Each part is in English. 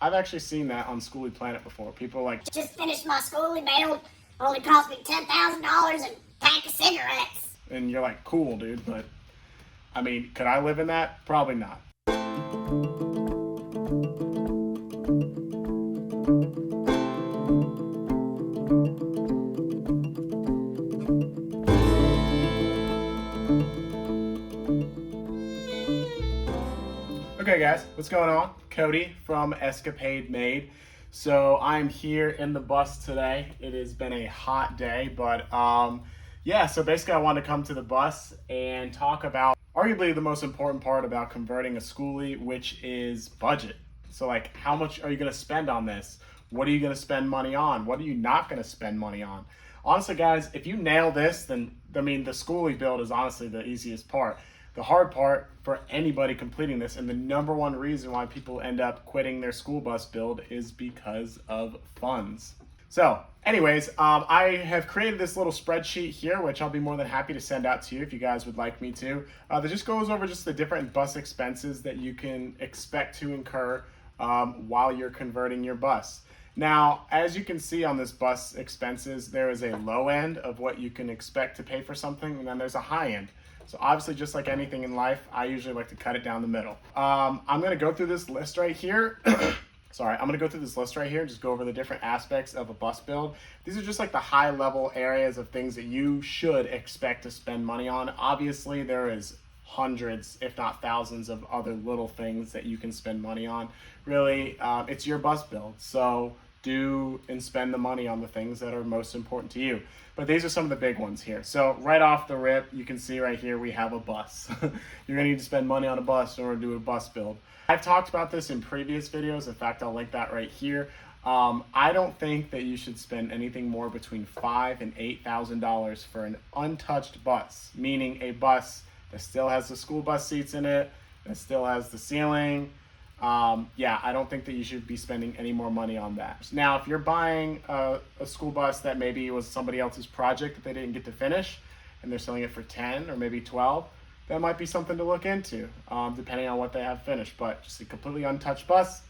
I've actually seen that on Skoolie Planet before. People are like, just finished my Skoolie build. Only cost me $10,000 and a pack of cigarettes. and you're like, cool, dude, but I mean, could I live in that? Probably not. Okay guys, what's going on? Cody from Escapade Made. So I'm here in the bus today. It has been a hot day, but yeah, so basically I wanted to come to the bus and talk about arguably the most important part about converting a Skoolie, which is budget. So like, how much are you gonna spend on this? What are you gonna spend money on? What are you not gonna spend money on? Honestly guys, if you nail this, then I mean, the Skoolie build is honestly the easiest part. The hard part for anybody completing this, and the number one reason why people end up quitting their school bus build, is because of funds. So anyways, I have created this little spreadsheet here, which I'll be more than happy to send out to you if you guys would like me to. That just goes over just the different bus expenses that you can expect to incur while you're converting your bus. Now, as you can see on this bus expenses, there is a low end of what you can expect to pay for something, and then there's a high end. So obviously, just like anything in life, I usually like to cut it down the middle. I'm gonna go through this list right here. Sorry, I'm gonna go through this list right here and just go over the different aspects of a bus build. These are just like the high level areas of things that you should expect to spend money on. Obviously, there is hundreds, if not thousands, of other little things that you can spend money on. Really, it's your bus build. So do and spend the money on the things that are most important to you. But these are some of the big ones here. So right off the rip, you can see right here, we have a bus. You're gonna need to spend money on a bus in order to do a bus build. I've talked about this in previous videos. In fact, I'll link that right here. I don't think that you should spend anything more between $5,000 and $8,000 for an untouched bus, meaning a bus that still has the school bus seats in it, that still has the ceiling. Yeah, I don't think that you should be spending any more money on that. Now, if you're buying a school bus that maybe was somebody else's project that they didn't get to finish, and they're selling it for 10 or maybe 12, that might be something to look into, depending on what they have finished. But just a completely untouched bus,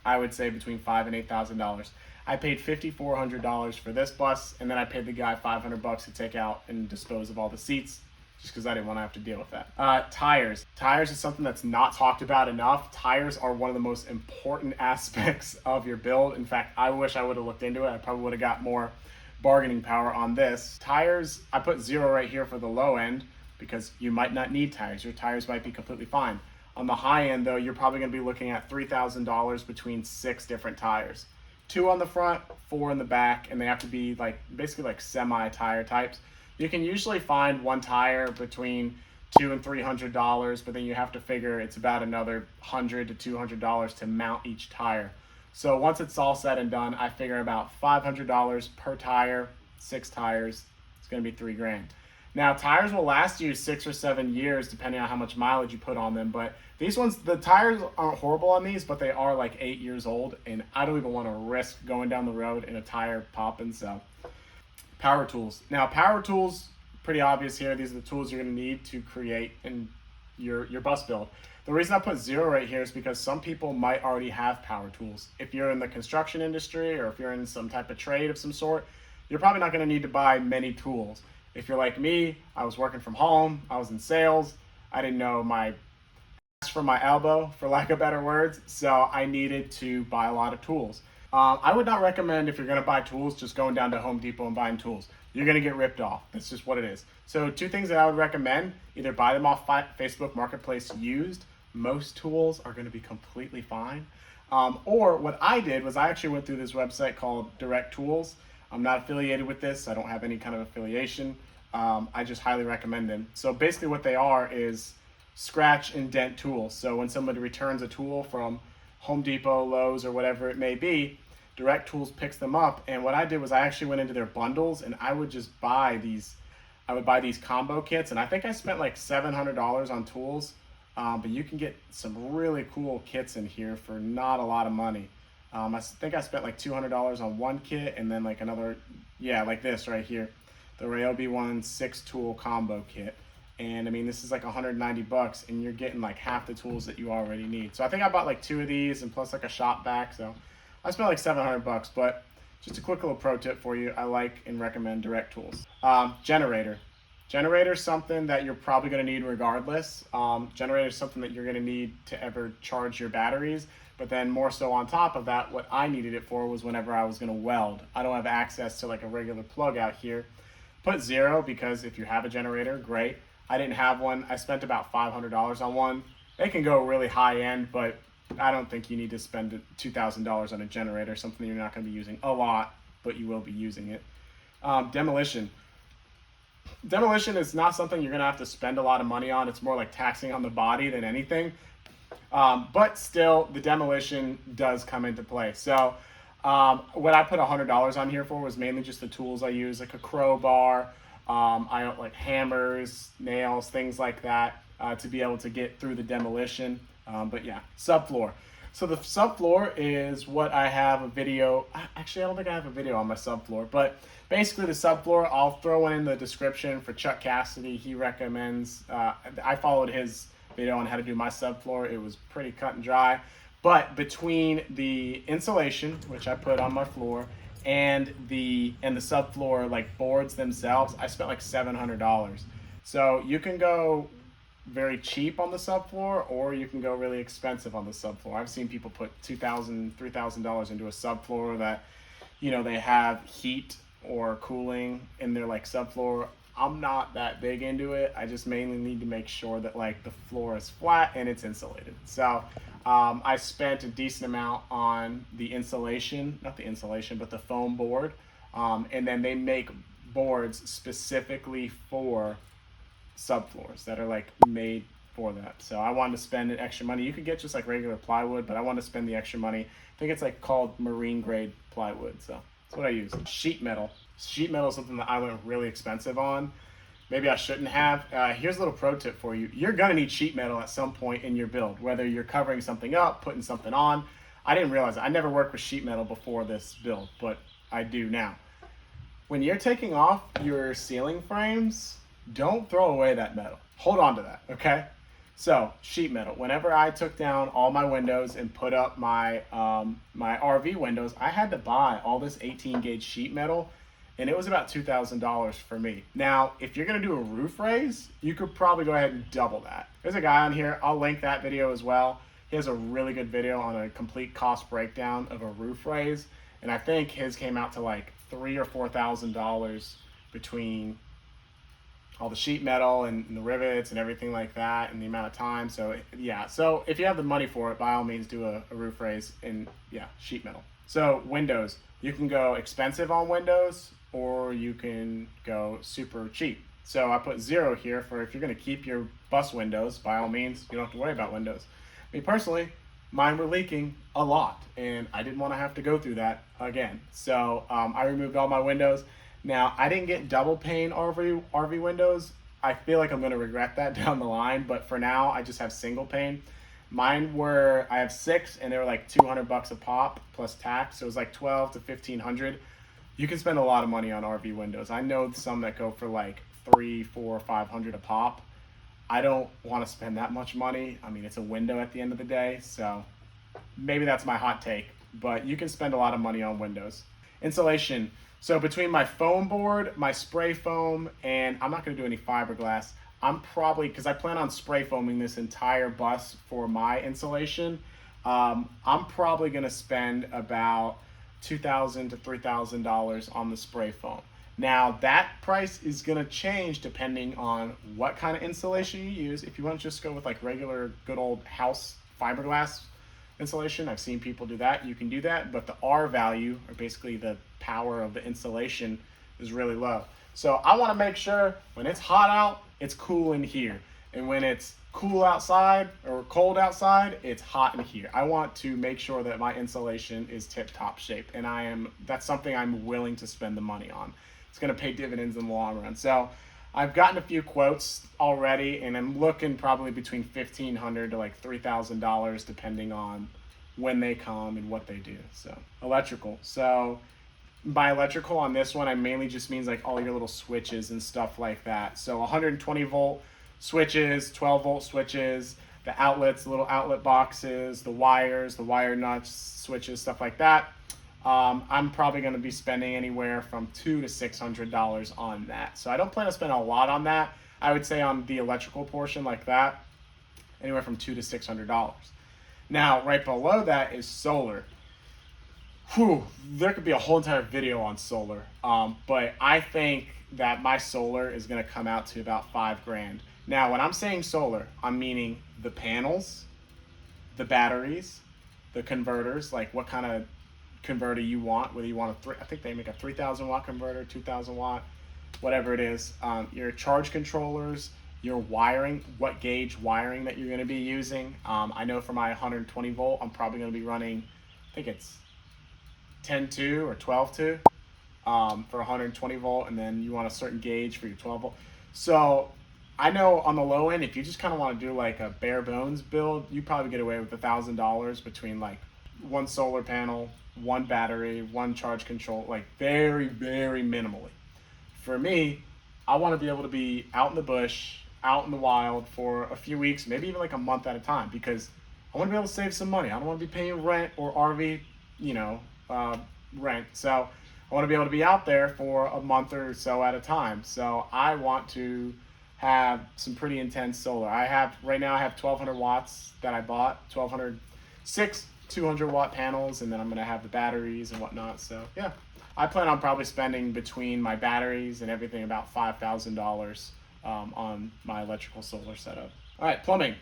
I would say between $5,000 and $8,000. I paid $5,400 for this bus, and then I paid the guy $500 to take out and dispose of all the seats, just because I didn't want to have to deal with that. Tires. Tires is something that's not talked about enough. Tires are one of the most important aspects of your build. In fact, I wish I would have looked into it. I probably would have got more bargaining power on this. Tires, I put 0 right here for the low end, because you might not need tires. Your tires might be completely fine. On the high end though, you're probably gonna be looking at $3,000 between 6 different tires. 2 on the front, 4 in the back, and they have to be like basically like semi-tire types. You can usually find one tire between $200 and $300, but then you have to figure it's about another $100 to $200 to mount each tire. So once it's all said and done, I figure about $500 per tire, 6 tires. It's gonna be $3,000. Now, tires will last you 6 or 7 years depending on how much mileage you put on them, but these ones, the tires aren't horrible on these, but they are like 8 years old, and I don't even want to risk going down the road and a tire popping. So power tools. Now, power tools, pretty obvious here. These are the tools you're going to need to create in your bus build. The reason I put 0 right here is because some people might already have power tools. If you're in the construction industry or if you're in some type of trade of some sort, you're probably not going to need to buy many tools. If you're like me, I was working from home, I was in sales, I didn't know my ass from my elbow, for lack of better words, so I needed to buy a lot of tools. I would not recommend, if you're going to buy tools, just going down to Home Depot and buying tools. You're going to get ripped off. That's just what it is. So 2 things that I would recommend: either buy them off Facebook Marketplace used. Most tools are going to be completely fine. Or what I did was I actually went through this website called Direct Tools. I'm not affiliated with this. I don't have any kind of affiliation. I just highly recommend them. So basically what they are is scratch and dent tools. So when somebody returns a tool from Home Depot, Lowe's, or whatever it may be, Direct Tools picks them up. And what I did was I actually went into their bundles and I would just buy these. I would buy these combo kits, and I think I spent like $700 on tools. But you can get some really cool kits in here for not a lot of money. I think I spent like $200 on one kit, and then like another, yeah, like this right here, the Ryobi 1 6 tool combo kit. And I mean, this is like 190 bucks and you're getting like half the tools that you already need. So I think I bought like 2 of these and plus like a shop vac. So I spent like 700 bucks, but just a quick little pro tip for you. I like and recommend direct tools. Generator. Generator is something that you're probably going to need regardless. Generator is something that you're going to need to ever charge your batteries. But then more so on top of that, what I needed it for was whenever I was going to weld. I don't have access to like a regular plug out here. Put 0 because if you have a generator, great. I didn't have one. I spent about $500 on one. They can go really high end, but I don't think you need to spend $2,000 on a generator, something you're not going to be using a lot, but you will be using it. Demolition. Demolition is not something you're going to have to spend a lot of money on. It's more like taxing on the body than anything. But still, the demolition does come into play. So what I put $100 on here for was mainly just the tools I use, like a crowbar. I don't like hammers, nails, things like that to be able to get through the demolition. But yeah, subfloor. So the subfloor is what I have a video. Actually, I don't think I have a video on my subfloor, but basically the subfloor, I'll throw one in the description for Chuck Cassidy. He recommends, I followed his video on how to do my subfloor. It was pretty cut and dry. But between the insulation, which I put on my floor, and the subfloor like boards themselves, I spent like $700. So you can go very cheap on the subfloor, or you can go really expensive on the subfloor. I've seen people put $2,000, $3,000 into a subfloor that, you know, they have heat or cooling in their like subfloor. I'm not that big into it. I just mainly need to make sure that like the floor is flat and it's insulated. So I spent a decent amount on the insulation, not the insulation, but the foam board. And then they make boards specifically for subfloors that are like made for that. So I wanted to spend an extra money. You could get just like regular plywood, but I wanted to spend the extra money. I think it's like called marine grade plywood. So that's what I use. Sheet metal. Sheet metal is something that I went really expensive on. Maybe I shouldn't have. Here's a little pro tip for you. You're gonna need sheet metal at some point in your build, whether you're covering something up, putting something on. I didn't realize it. I never worked with sheet metal before this build, but I do now. When you're taking off your ceiling frames, don't throw away that metal. Hold on to that, okay? So, sheet metal. Whenever I took down all my windows and put up my my RV windows, I had to buy all this 18 gauge sheet metal, and it was about $2,000 for me. Now, if you're gonna do a roof raise, you could probably go ahead and double that. There's a guy on here, I'll link that video as well. He has a really good video on a complete cost breakdown of a roof raise, and I think his came out to like $3,000 or $4,000 between all the sheet metal and the rivets and everything like that and the amount of time. So yeah, so if you have the money for it, by all means do a roof raise in, yeah, sheet metal. So windows, you can go expensive on windows or you can go super cheap. So I put 0 here for if you're gonna keep your bus windows, by all means, you don't have to worry about windows. Me personally, mine were leaking a lot and I didn't wanna have to go through that again. So I removed all my windows. Now, I didn't get double pane RV windows. I feel like I'm going to regret that down the line, but for now, I just have single pane. Mine were, I have 6, and they were like $200 a pop plus tax, so it was like $1,200 to $1,500. You can spend a lot of money on RV windows. I know some that go for like $300, $400, $500 a pop. I don't want to spend that much money. I mean, it's a window at the end of the day, so maybe that's my hot take, but you can spend a lot of money on windows. Insulation. So between my foam board, my spray foam, and I'm not going to do any fiberglass, I'm probably, because I plan on spray foaming this entire bus for my insulation, I'm probably going to spend about $2,000 to $3,000 on the spray foam. Now that price is going to change depending on what kind of insulation you use. If you want to just go with like regular good old house fiberglass insulation, I've seen people do that, you can do that, but the R value, or basically the power of the insulation, is really low. So I want to make sure when it's hot out, it's cool in here, and when it's cool outside or cold outside, it's hot in here. I want to make sure that my insulation is tip-top shape, and that's something I'm willing to spend the money on. It's going to pay dividends in the long run. So I've gotten a few quotes already, and I'm looking probably between $1,500 to like $3,000 depending on when they come and what they do. So electrical. So by electrical on this one, I mainly just means like all your little switches and stuff like that. So 120 volt switches, 12-volt switches, the outlets, little outlet boxes, the wires, the wire nuts, switches, stuff like that. I'm probably going to be spending anywhere from $200 to $600 on that. So I don't plan to spend a lot on that. I would say on the electrical portion like that, anywhere from $200 to $600. Now, right below that is solar. Whew, there could be a whole entire video on solar. But I think that my solar is going to come out to about $5,000. Now, when I'm saying solar, I'm meaning the panels, the batteries, the converters, like what kind of converter you want, whether you want I think they make a 3,000 watt converter, 2,000 watt, whatever it is, your charge controllers, your wiring, what gauge wiring that you're going to be using. I know for my 120 volt, I'm probably going to be running, I think it's 10-2 or 12-2 for 120 volt, and then you want a certain gauge for your 12 volt. So I know on the low end, if you just kind of want to do like a bare bones build, you probably get away with $1,000 between like one solar panel, one battery, one charge control, like very, very minimally. For me, I want to be able to be out in the bush, out in the wild for a few weeks, maybe even like a month at a time, because I want to be able to save some money. I don't want to be paying rent or RV, rent. So I want to be able to be out there for a month or so at a time. So I want to have some pretty intense solar. Right now I have 1,200 watts that I bought, 6 200 watt panels, and then I'm going to have the batteries and whatnot. So yeah, I plan on probably spending between my batteries and everything about $5,000 on my electrical solar setup. All right, plumbing.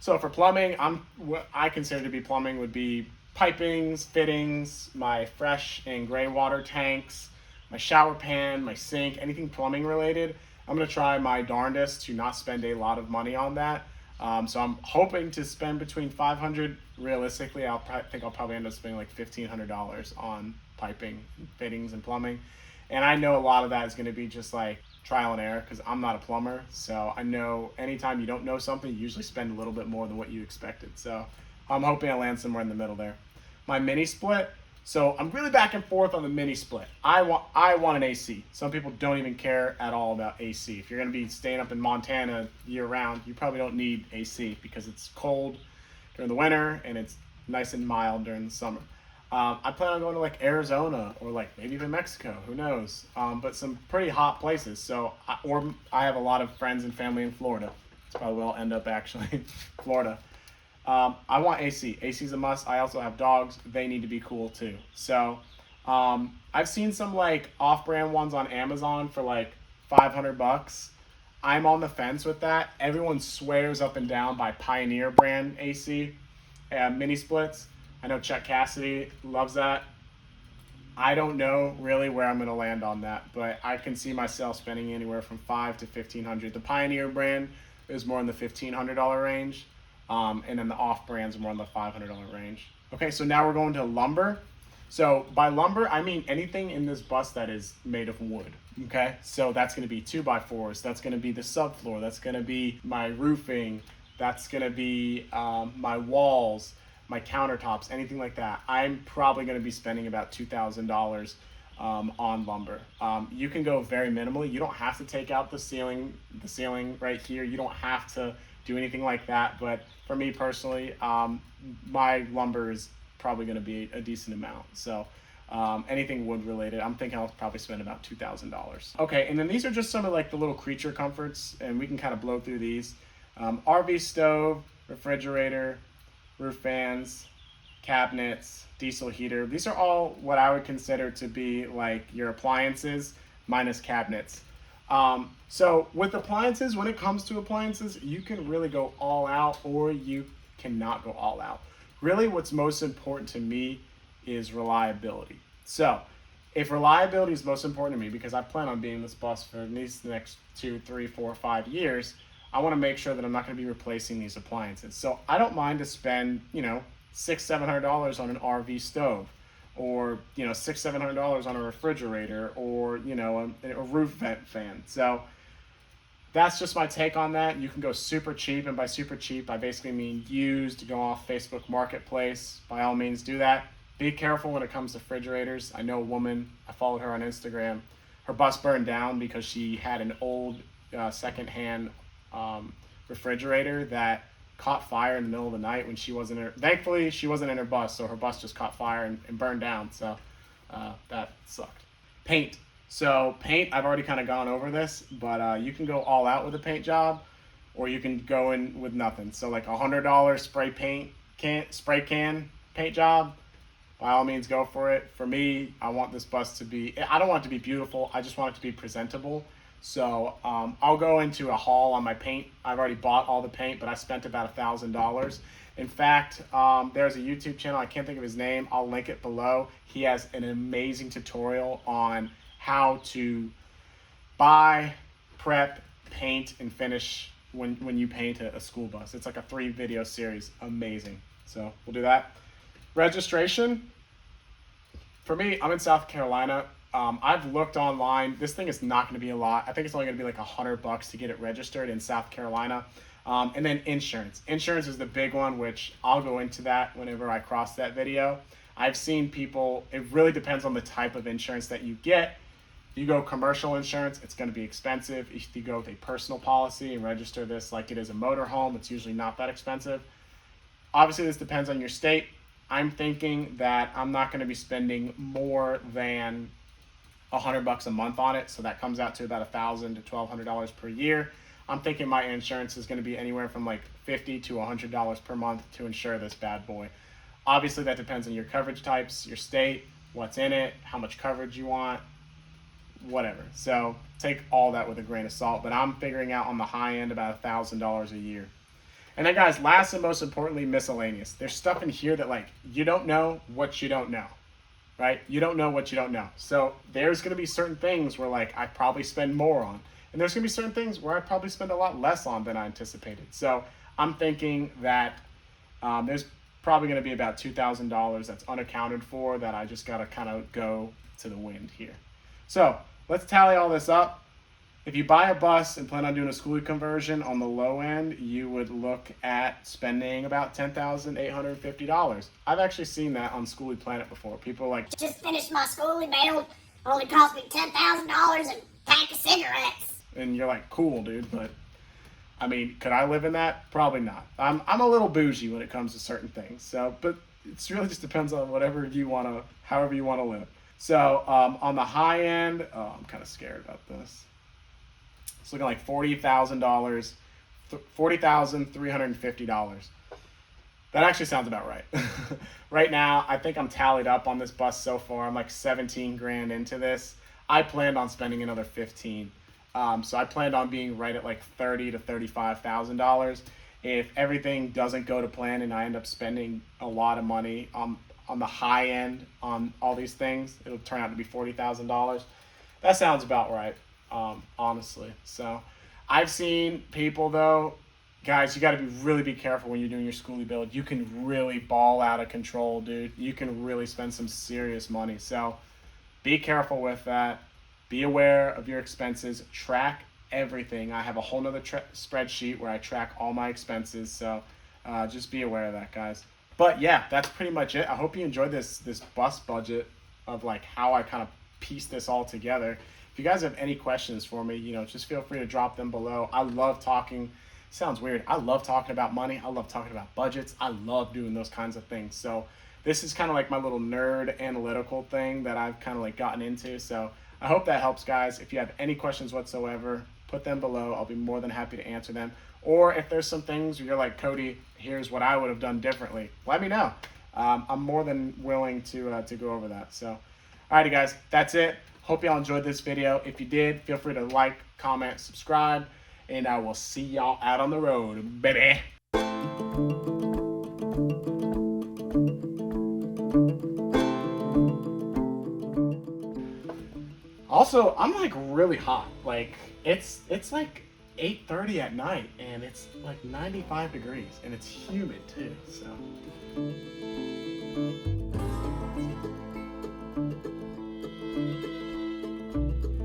So for plumbing, what I consider to be plumbing would be pipings, fittings, my fresh and gray water tanks, my shower pan, my sink, anything plumbing related. I'm going to try my darndest to not spend a lot of money on that. So I'm hoping to spend between $500. Realistically, I think I'll probably end up spending like $1,500 on piping, fittings, and plumbing. And I know a lot of that is going to be just like trial and error, because I'm not a plumber. So I know anytime you don't know something, you usually spend a little bit more than what you expected. So I'm hoping I land somewhere in the middle there. My mini split. So I'm really back and forth on the mini split. I want an AC. Some people don't even care at all about AC. If you're going to be staying up in Montana year round, you probably don't need AC because it's cold during the winter and it's nice and mild during the summer. I plan on going to like Arizona or like maybe even Mexico, who knows, but some pretty hot places. So I have a lot of friends and family in Florida. That's probably where I'll end up actually, Florida. I want AC. AC is a must. I also have dogs. They need to be cool too. So I've seen some like off-brand ones on Amazon for like $500. I'm on the fence with that. Everyone swears up and down by Pioneer brand AC mini splits. I know Chuck Cassidy loves that. I don't know really where I'm going to land on that, but I can see myself spending anywhere from $500 to $1,500. The Pioneer brand is more in the $1,500 range. And then the off brands are more in the $500 range. Okay, so now we're going to lumber. So by lumber, I mean anything in this bus that is made of wood. Okay, so that's going to be 2x4s. That's going to be the subfloor. That's going to be my roofing. That's going to be my walls, my countertops, anything like that. I'm probably going to be spending about $2,000 on lumber. You can go very minimally. You don't have to take out the ceiling right here. You don't have to do anything like that, but for me personally, my lumber is probably going to be a decent amount. So anything wood related, I'm thinking I'll probably spend about $2,000. Okay, and then these are just some of like the little creature comforts, and we can kind of blow through these. RV stove, refrigerator, roof fans, cabinets, diesel heater. These are all what I would consider to be like your appliances minus cabinets. So with appliances, when it comes to appliances, you can really go all out or you cannot go all out. Really, what's most important to me is reliability. So if reliability is most important to me, because I plan on being in this bus for at least the next 2, 3, 4, 5 years, I want to make sure that I'm not going to be replacing these appliances. So I don't mind to spend, $600, $700 on an RV stove, or $600-700 on a refrigerator, or a roof vent fan. So that's just my take on that. You can go super cheap, and by super cheap I basically mean used. Go off Facebook Marketplace, by all means do that. Be careful when it comes to refrigerators. I know a woman, I followed her on Instagram, her bus burned down because she had an old secondhand refrigerator that caught fire in the middle of the night when she wasn't in her, thankfully she wasn't in her bus, so her bus just caught fire and burned down. So that sucked. Paint. So paint, I've already kind of gone over this, but you can go all out with a paint job, or you can go in with nothing. So like $100 spray can paint job, by all means go for it. For me, I want this bus to be, I don't want it to be beautiful, I just want it to be presentable. So I'll go into a haul on my paint. I've already bought all the paint, but I spent about $1,000. In fact, there's a YouTube channel, I can't think of his name, I'll link it below. He has an amazing tutorial on how to buy, prep, paint, and finish when you paint a school bus. It's like a 3-video series. Amazing. So we'll do that. Registration. For me, I'm in South Carolina. I've looked online. This thing is not going to be a lot. I think it's only going to be like $100 to get it registered in South Carolina. And then insurance. Insurance is the big one, which I'll go into that whenever I cross that video. I've seen people, it really depends on the type of insurance that you get. You go commercial insurance, it's going to be expensive. If you go with a personal policy and register this like it is a motorhome, it's usually not that expensive. Obviously, this depends on your state. I'm thinking that I'm not going to be spending more than $100 a month on it, so that comes out to about $1,000 to $1,200 per year. I'm thinking my insurance is going to be anywhere from like $50 to $100 per month to insure this bad boy. Obviously, that depends on your coverage types, your state, what's in it, how much coverage you want, whatever. So take all that with a grain of salt, but I'm figuring out on the high end about $1,000 a year. And then guys, last and most importantly, miscellaneous. There's stuff in here that like, you don't know what you don't know, right? You don't know what you don't know. So there's going to be certain things where like I probably spend more on, and there's going to be certain things where I probably spend a lot less on than I anticipated. So I'm thinking that there's probably going to be about $2,000 that's unaccounted for that I just got to kind of go to the wind here. So let's tally all this up. If you buy a bus and plan on doing a Skoolie conversion on the low end, you would look at spending about $10,850. I've actually seen that on Skoolie Planet before. People are like, just finished my Skoolie build, only cost me $10,000 and a pack of cigarettes. And you're like, cool, dude, but I mean, could I live in that? Probably not. I'm a little bougie when it comes to certain things. So, but it really just depends on whatever you want to, however you want to live. So on the high end, I'm kind of scared about this. It's looking like $40,000, $40,350. That actually sounds about right. Right now, I think I'm tallied up on this bus so far. I'm like 17 grand into this. I planned on spending another 15. So I planned on being right at like $30,000 to $35,000. If everything doesn't go to plan and I end up spending a lot of money on the high end on all these things, it'll turn out to be $40,000. That sounds about right, honestly. So I've seen people though, guys, you got to really be careful when you're doing your Skoolie build. You can really ball out of control, dude. You can really spend some serious money. So be careful with that. Be aware of your expenses. Track everything. I have a whole nother spreadsheet where I track all my expenses. So just be aware of that, guys. But yeah, that's pretty much it. I hope you enjoyed this bus budget of like how I kind of pieced this all together. If you guys have any questions for me, just feel free to drop them below. I love talking. Sounds weird. I love talking about money. I love talking about budgets. I love doing those kinds of things. So this is kind of like my little nerd analytical thing that I've kind of like gotten into. So I hope that helps, guys. If you have any questions whatsoever, put them below. I'll be more than happy to answer them. Or if there's some things where you're like, Cody, here's what I would have done differently, let me know. I'm more than willing to go over that. So, alrighty, guys, that's it. Hope y'all enjoyed this video. If you did, feel free to like, comment, subscribe, and I will see y'all out on the road, baby. Also, I'm like really hot. Like it's like 8:30 at night and it's like 95 degrees and it's humid too. So